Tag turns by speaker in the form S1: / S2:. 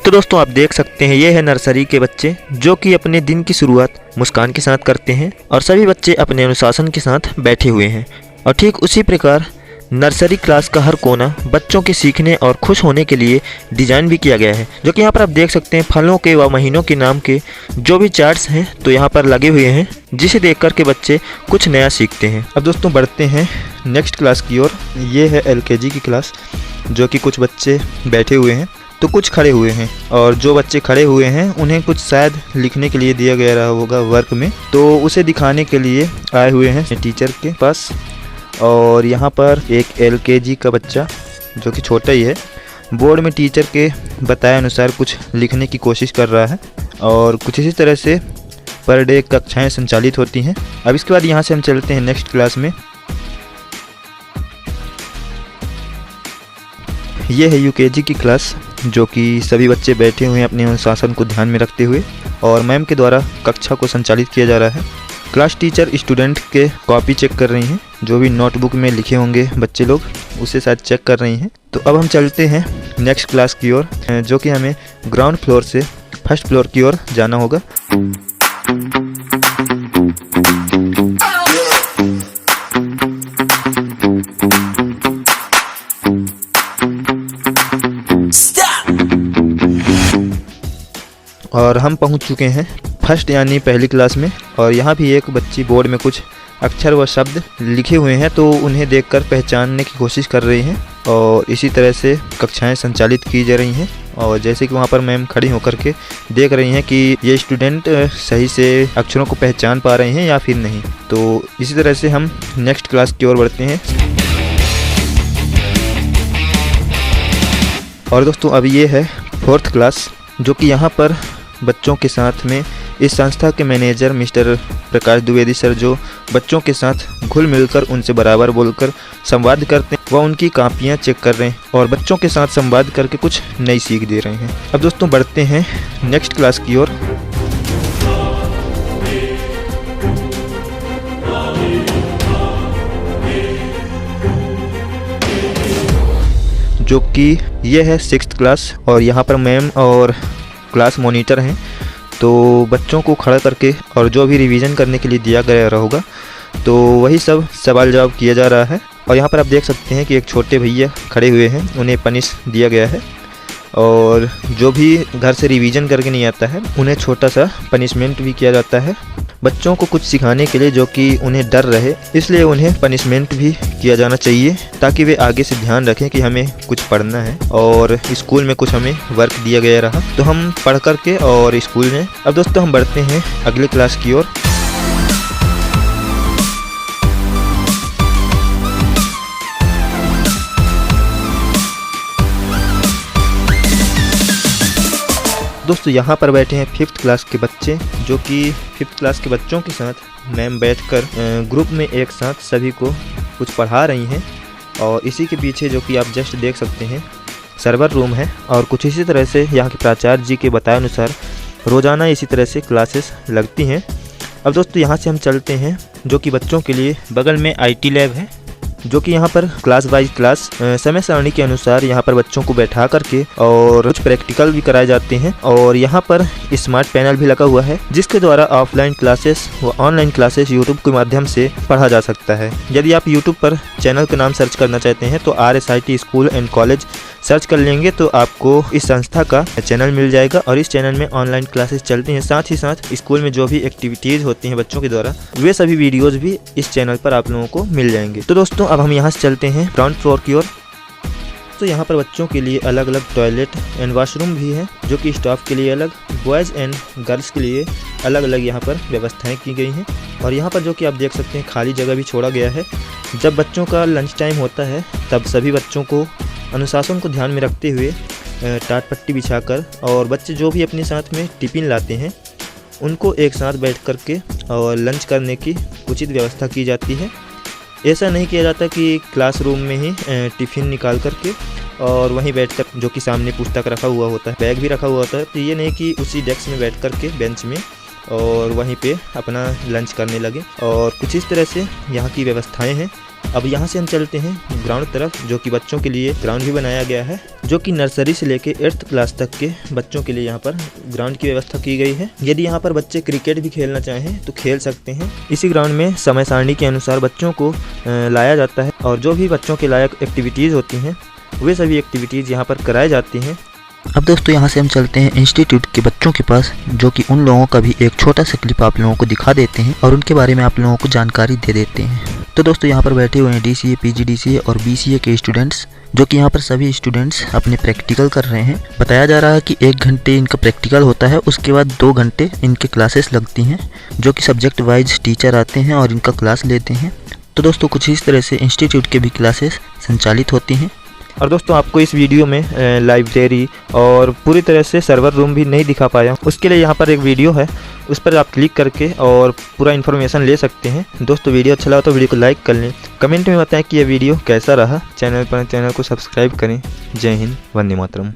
S1: तो दोस्तों आप देख सकते हैं ये है नर्सरी के बच्चे जो कि अपने दिन की शुरुआत मुस्कान के साथ करते हैं और सभी बच्चे अपने अनुशासन के साथ बैठे हुए हैं। और ठीक उसी प्रकार नर्सरी क्लास का हर कोना बच्चों के सीखने और खुश होने के लिए डिजाइन भी किया गया है, जो कि यहाँ पर आप देख सकते हैं फलों के व महीनों के नाम के जो भी चार्ट्स हैं तो यहाँ पर लगे हुए हैं, जिसे देख कर के बच्चे कुछ नया सीखते हैं। अब दोस्तों बढ़ते हैं नेक्स्ट क्लास की ओर। ये है LKG की क्लास, जो कि कुछ बच्चे बैठे हुए हैं तो कुछ खड़े हुए हैं, और जो बच्चे खड़े हुए हैं उन्हें कुछ शायद लिखने के लिए दिया गया होगा वर्क में, तो उसे दिखाने के लिए आए हुए हैं टीचर के पास। और यहाँ पर एक LKG का बच्चा जो कि छोटा ही है, बोर्ड में टीचर के बताए अनुसार कुछ लिखने की कोशिश कर रहा है। और कुछ इसी तरह से पर डे कक्षाएं संचालित होती हैं। अब इसके बाद यहाँ से हम चलते हैं नेक्स्ट क्लास में। ये है UKG की क्लास, जो कि सभी बच्चे बैठे हुए हैं अपने अनुशासन को ध्यान में रखते हुए, और मैम के द्वारा कक्षा को संचालित किया जा रहा है। क्लास टीचर स्टूडेंट के कॉपी चेक कर रही हैं, जो भी नोटबुक में लिखे होंगे बच्चे लोग उसे शायद चेक कर रही हैं। तो अब हम चलते हैं नेक्स्ट क्लास की ओर, जो कि हमें ग्राउंड फ्लोर से फर्स्ट फ्लोर की ओर जाना होगा। और हम पहुंच चुके हैं फर्स्ट यानी पहली क्लास में, और यहाँ भी एक बच्ची बोर्ड में कुछ अक्षर व शब्द लिखे हुए हैं तो उन्हें देखकर पहचानने की कोशिश कर रही हैं, और इसी तरह से कक्षाएं संचालित की जा रही हैं। और जैसे कि वहाँ पर मैम खड़ी होकर के देख रही हैं कि ये स्टूडेंट सही से अक्षरों को पहचान पा रहे हैं या फिर नहीं। तो इसी तरह से हम नेक्स्ट क्लास की ओर बढ़ते हैं। और दोस्तों अब ये है फोर्थ क्लास, जो कि यहाँ पर बच्चों के साथ में इस संस्था के मैनेजर मिस्टर प्रकाश द्विवेदी सर, जो बच्चों के साथ घुल मिलकर उनसे बराबर बोलकर संवाद करते हैं, वह उनकी कापियाँ चेक कर रहे हैं और बच्चों के साथ संवाद करके कुछ नई सीख दे रहे हैं। अब दोस्तों बढ़ते हैं नेक्स्ट क्लास की ओर। जो कि ये है सिक्स्थ क्लास, और यहाँ पर मैम और क्लास मॉनिटर हैं, तो बच्चों को खड़ा करके और जो भी रिवीजन करने के लिए दिया गया होगा तो वही सब सवाल जवाब किया जा रहा है। और यहाँ पर आप देख सकते हैं कि एक छोटे भैया खड़े हुए हैं, उन्हें पनिश दिया गया है, और जो भी घर से रिवीजन करके नहीं आता है उन्हें छोटा सा पनिशमेंट भी किया जाता है। बच्चों को कुछ सिखाने के लिए जो कि उन्हें डर रहे, इसलिए उन्हें पनिशमेंट भी किया जाना चाहिए, ताकि वे आगे से ध्यान रखें कि हमें कुछ पढ़ना है और स्कूल में कुछ हमें वर्क दिया गया रहा तो हम पढ़ करके और स्कूल में। अब दोस्तों हम बढ़ते हैं अगले क्लास की ओर। दोस्तों यहाँ पर बैठे हैं फिफ्थ क्लास के बच्चे, जो कि फिफ्थ क्लास के बच्चों के साथ मैम बैठकर ग्रुप में एक साथ सभी को कुछ पढ़ा रही हैं। और इसी के पीछे जो कि आप जस्ट देख सकते हैं सर्वर रूम है, और कुछ इसी तरह से यहाँ के प्राचार्य जी के बताए अनुसार रोज़ाना इसी तरह से क्लासेस लगती हैं। अब दोस्तों यहाँ से हम चलते हैं जो कि बच्चों के लिए बगल में IT लैब है, जो कि यहाँ पर क्लास वाइज क्लास समय सारणी के अनुसार यहाँ पर बच्चों को बैठा करके और कुछ प्रैक्टिकल भी कराए जाते हैं। और यहाँ पर स्मार्ट पैनल भी लगा हुआ है, जिसके द्वारा ऑफलाइन क्लासेस व ऑनलाइन क्लासेस यूट्यूब के माध्यम से पढ़ा जा सकता है। यदि आप यूट्यूब पर चैनल का नाम सर्च करना चाहते हैं तो RSIT school and college search कर लेंगे तो आपको इस संस्था का चैनल मिल जाएगा, और इस चैनल में ऑनलाइन क्लासेस चलती हैं। साथ ही साथ स्कूल में जो भी एक्टिविटीज़ होती हैं बच्चों के द्वारा, वे सभी वीडियोज़ भी इस चैनल पर आप लोगों को मिल जाएंगे। तो दोस्तों अब हम यहाँ से चलते हैं ग्राउंड फ्लोर की ओर। तो यहाँ पर बच्चों के लिए अलग अलग टॉयलेट एंड वॉशरूम भी है, जो कि स्टाफ के लिए अलग, बॉयज़ एंड गर्ल्स के लिए अलग अलग यहाँ पर व्यवस्थाएं की गई हैं। और यहाँ पर जो कि आप देख सकते हैं खाली जगह भी छोड़ा गया है। जब बच्चों का लंच टाइम होता है तब सभी बच्चों को अनुशासन को ध्यान में रखते हुए टाट पट्टी बिछाकर, और बच्चे जो भी अपने साथ में टिफ़िन लाते हैं उनको एक साथ बैठ करके और लंच करने की उचित व्यवस्था की जाती है। ऐसा नहीं किया जाता कि क्लासरूम में ही टिफ़िन निकाल करके और वहीं बैठकर, जो कि सामने पुस्तक रखा हुआ होता है, बैग भी रखा हुआ होता है, तो ये नहीं कि उसी डेस्क में बैठ करके बेंच में और वहीं पे अपना लंच करने लगे। और कुछ इस तरह से यहाँ की व्यवस्थाएं हैं। अब यहाँ से हम चलते हैं ग्राउंड तरफ, जो कि बच्चों के लिए ग्राउंड भी बनाया गया है, जो कि नर्सरी से लेके 8th क्लास तक के बच्चों के लिए यहाँ पर ग्राउंड की व्यवस्था की गई है। यदि यहाँ पर बच्चे क्रिकेट भी खेलना चाहें तो खेल सकते हैं। इसी ग्राउंड में समय सारणी के अनुसार बच्चों को लाया जाता है और जो भी बच्चों के लायक एक्टिविटीज़ होती हैं वे सभी एक्टिविटीज़ यहाँ पर कराई जाती हैं।
S2: अब दोस्तों यहाँ से हम चलते हैं इंस्टीट्यूट के बच्चों के पास, जो कि उन लोगों का भी एक छोटा सा क्लिप आप लोगों को दिखा देते हैं और उनके बारे में आप लोगों को जानकारी दे देते हैं। तो दोस्तों यहाँ पर बैठे हुए हैं DCA, PGDCA और BCA के स्टूडेंट्स, जो कि यहाँ पर सभी स्टूडेंट्स अपने प्रैक्टिकल कर रहे हैं। बताया जा रहा है कि 1 घंटे इनका प्रैक्टिकल होता है, उसके बाद 2 घंटे इनके क्लासेस लगती हैं, जो कि सब्जेक्ट वाइज टीचर आते हैं और इनका क्लास लेते हैं। तो दोस्तों कुछ इस तरह से इंस्टीट्यूट के भी क्लासेस संचालित होती हैं।
S1: और दोस्तों आपको इस वीडियो में लाइब्रेरी और पूरी तरह से सर्वर रूम भी नहीं दिखा पाया, उसके लिए यहाँ पर एक वीडियो है, उस पर आप क्लिक करके और पूरा इन्फॉर्मेशन ले सकते हैं। दोस्तों वीडियो अच्छा लगा तो वीडियो को लाइक कर लें, कमेंट में बताएं कि यह वीडियो कैसा रहा। चैनल को सब्सक्राइब करें। जय हिंद, वंदे मातरम।